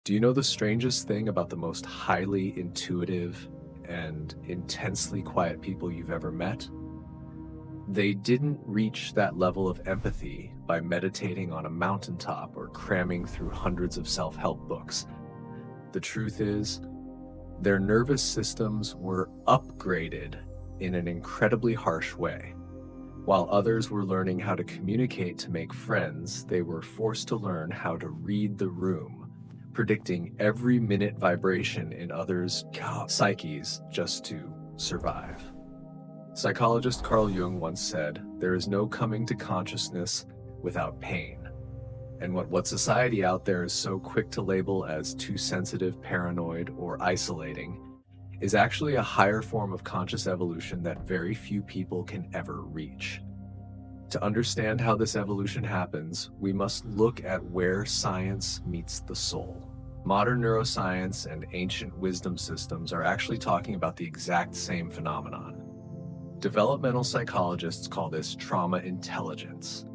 Do you know the strangest thing about the most highly intuitive and intensely quiet people you've ever met? They didn't reach that level of empathy by meditating on a mountaintop or cramming through hundreds of self-help books. The truth is, their nervous systems were upgraded in an incredibly harsh way. While others were learning how to communicate to make friends, they were forced to learn how to read the room, predicting every minute vibration in others' psyches just to survive. Psychologist Carl Jung once said, "There is no coming to consciousness without pain." And what society out there is so quick to label as too sensitive, paranoid, or isolating is actually a higher form of conscious evolution that very few people can ever reach. To understand how this evolution happens, we must look at where science meets the soul. Modern neuroscience and ancient wisdom systems are actually talking about the exact same phenomenon. Developmental psychologists call this trauma intelligence.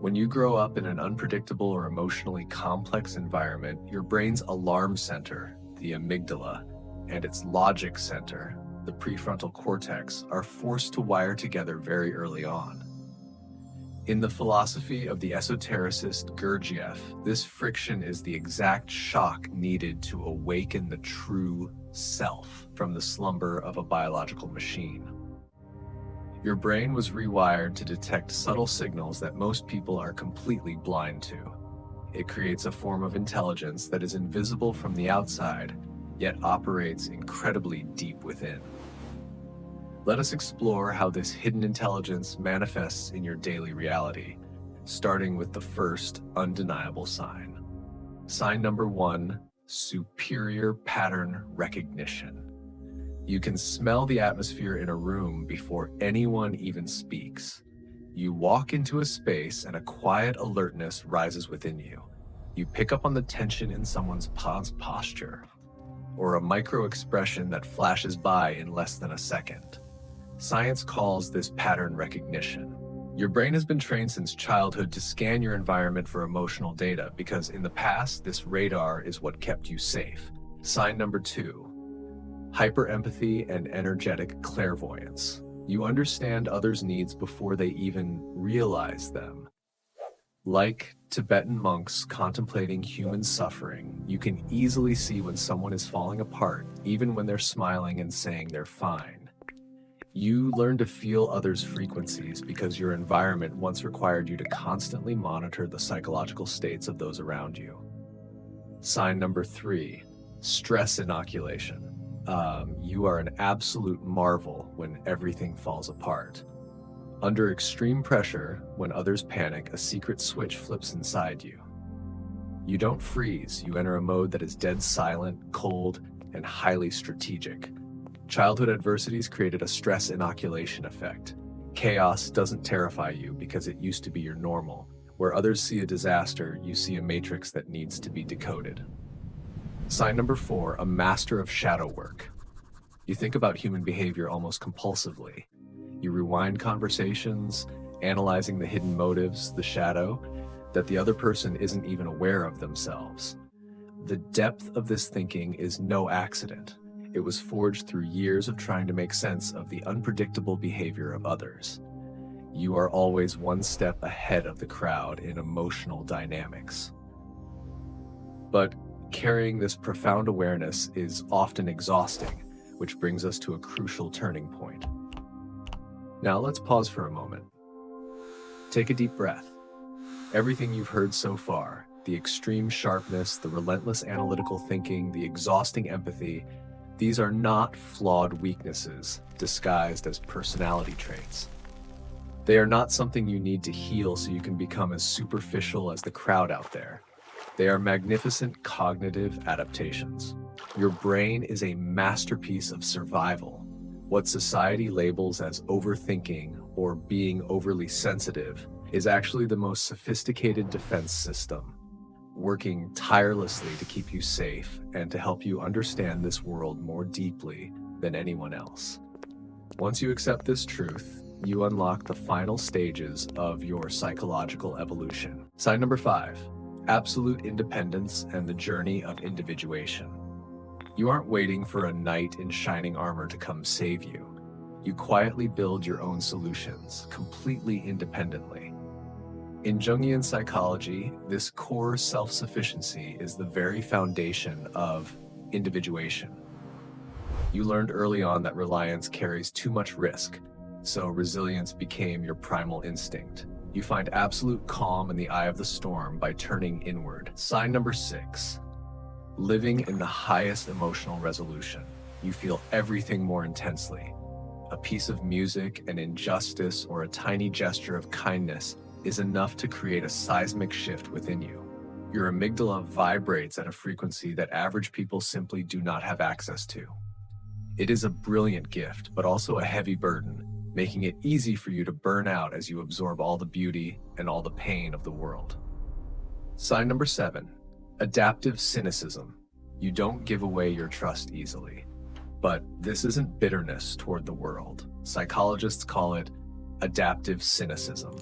When you grow up in an unpredictable or emotionally complex environment, your brain's alarm center, the amygdala, and its logic center, the prefrontal cortex, are forced to wire together very early on. In the philosophy of the esotericist Gurdjieff, this friction is the exact shock needed to awaken the true self from the slumber of a biological machine. Your brain was rewired to detect subtle signals that most people are completely blind to. It creates a form of intelligence that is invisible from the outside, yet operates incredibly deep within. Let us explore how this hidden intelligence manifests in your daily reality, starting with the first undeniable sign. Sign number 1, superior pattern recognition. You can smell the atmosphere in a room before anyone even speaks. You walk into a space and a quiet alertness rises within you. You pick up on the tension in someone's posture, or a micro expression that flashes by in less than a second. Science calls this pattern recognition. Your brain has been trained since childhood to scan your environment for emotional data because in the past, this radar is what kept you safe. Sign number 2, hyperempathy and energetic clairvoyance. You understand others' needs before they even realize them. Like Tibetan monks contemplating human suffering, you can easily see when someone is falling apart, even when they're smiling and saying they're fine. You learn to feel others' frequencies because your environment once required you to constantly monitor the psychological states of those around you. Sign number 3, stress inoculation. You are an absolute marvel when everything falls apart. Under extreme pressure, when others panic, a secret switch flips inside you. You don't freeze, you enter a mode that is dead silent, cold, and highly strategic. Childhood adversities created a stress inoculation effect. Chaos doesn't terrify you because it used to be your normal. Where others see a disaster, you see a matrix that needs to be decoded. Sign number 4, a master of shadow work. You think about human behavior almost compulsively. You rewind conversations, analyzing the hidden motives, the shadow, that the other person isn't even aware of themselves. The depth of this thinking is no accident. It was forged through years of trying to make sense of the unpredictable behavior of others. You are always one step ahead of the crowd in emotional dynamics. But carrying this profound awareness is often exhausting, which brings us to a crucial turning point. Now let's pause for a moment. Take a deep breath. Everything you've heard so far, the extreme sharpness, the relentless analytical thinking, the exhausting empathy, these are not flawed weaknesses disguised as personality traits. They are not something you need to heal so you can become as superficial as the crowd out there. They are magnificent cognitive adaptations. Your brain is a masterpiece of survival. What society labels as overthinking or being overly sensitive is actually the most sophisticated defense system, working tirelessly to keep you safe and to help you understand this world more deeply than anyone else. Once you accept this truth, you unlock the final stages of your psychological evolution. Sign number 5, absolute independence, and the journey of individuation. You aren't waiting for a knight in shining armor to come save you. You quietly build your own solutions, completely independently. In Jungian psychology, this core self-sufficiency is the very foundation of individuation. You learned early on that reliance carries too much risk, so resilience became your primal instinct. You find absolute calm in the eye of the storm by turning inward. Sign number 6. Living in the highest emotional resolution. You feel everything more intensely. A piece of music, an injustice, or a tiny gesture of kindness is enough to create a seismic shift within you. Your amygdala vibrates at a frequency that average people simply do not have access to. It is a brilliant gift, but also a heavy burden, making it easy for you to burn out as you absorb all the beauty and all the pain of the world. Sign number 7, adaptive cynicism. You don't give away your trust easily. But this isn't bitterness toward the world. Psychologists call it adaptive cynicism.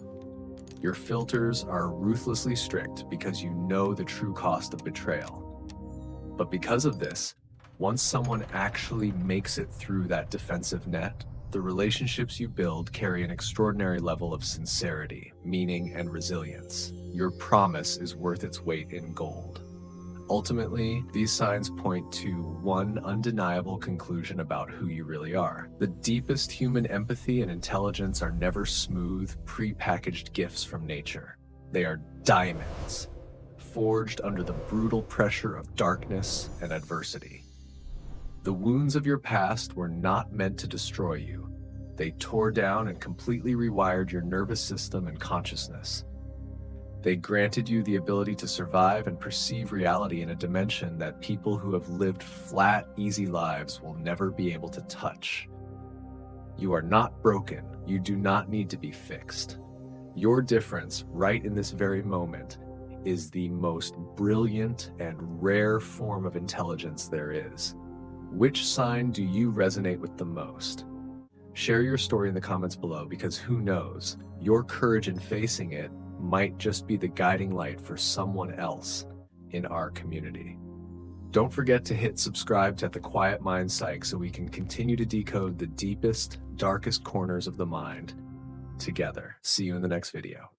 Your filters are ruthlessly strict because you know the true cost of betrayal. But because of this, once someone actually makes it through that defensive net, the relationships you build carry an extraordinary level of sincerity, meaning, and resilience. Your promise is worth its weight in gold. Ultimately, these signs point to one undeniable conclusion about who you really are. The deepest human empathy and intelligence are never smooth, pre-packaged gifts from nature. They are diamonds, forged under the brutal pressure of darkness and adversity. The wounds of your past were not meant to destroy you. They tore down and completely rewired your nervous system and consciousness. They granted you the ability to survive and perceive reality in a dimension that people who have lived flat, easy lives will never be able to touch. You are not broken. You do not need to be fixed. Your difference, right in this very moment, is the most brilliant and rare form of intelligence there is. Which sign do you resonate with the most? Share your story in the comments below, because who knows, your courage in facing it might just be the guiding light for someone else in our community. Don't forget to hit subscribe to The Quiet Mind Psych so we can continue to decode the deepest, darkest corners of the mind together. See you in the next video.